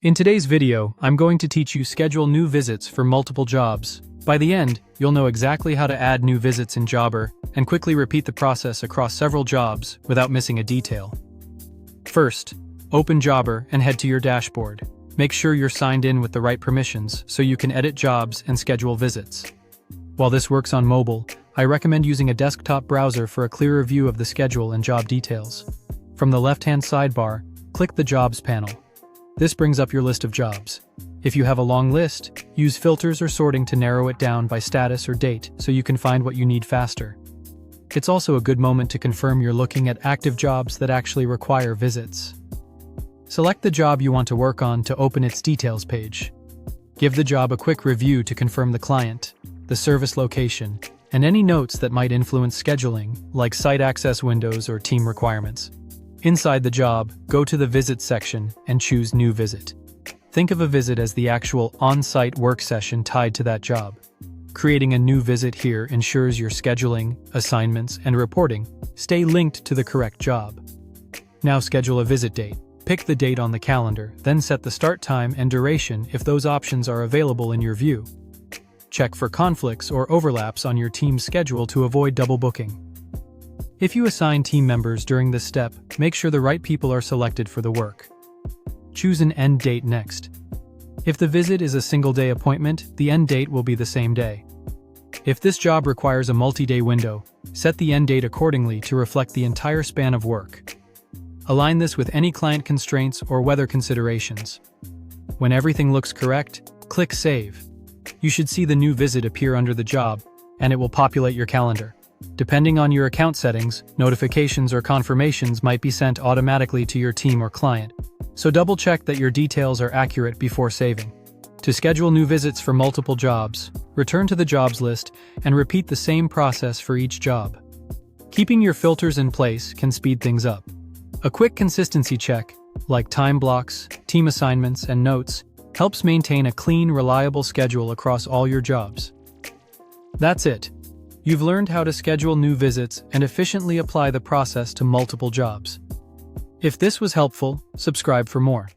In today's video, I'm going to teach you schedule new visits for multiple jobs. By the end, you'll know exactly how to add new visits in Jobber and quickly repeat the process across several jobs without missing a detail. First, open Jobber and head to your dashboard. Make sure you're signed in with the right permissions so you can edit jobs and schedule visits. While this works on mobile, I recommend using a desktop browser for a clearer view of the schedule and job details. From the left-hand sidebar, click the Jobs panel. This brings up your list of jobs. If you have a long list, use filters or sorting to narrow it down by status or date so you can find what you need faster. It's also a good moment to confirm you're looking at active jobs that actually require visits. Select the job you want to work on to open its details page. Give the job a quick review to confirm the client, the service location, and any notes that might influence scheduling, like site access windows or team requirements. Inside the job, go to the Visit section and choose New Visit. Think of a visit as the actual on-site work session tied to that job. Creating a new visit here ensures your scheduling, assignments, and reporting stay linked to the correct job. Now schedule a visit date. Pick the date on the calendar, then set the start time and duration if those options are available in your view. Check for conflicts or overlaps on your team's schedule to avoid double booking. If you assign team members during this step, make sure the right people are selected for the work. Choose an end date next. If the visit is a single-day appointment, the end date will be the same day. If this job requires a multi-day window, set the end date accordingly to reflect the entire span of work. Align this with any client constraints or weather considerations. When everything looks correct, click Save. You should see the new visit appear under the job, and it will populate your calendar. Depending on your account settings, notifications or confirmations might be sent automatically to your team or client, so double-check that your details are accurate before saving. To schedule new visits for multiple jobs, return to the jobs list and repeat the same process for each job. Keeping your filters in place can speed things up. A quick consistency check, like time blocks, team assignments, and notes, helps maintain a clean, reliable schedule across all your jobs. That's it. You've learned how to schedule new visits and efficiently apply the process to multiple jobs. If this was helpful, subscribe for more.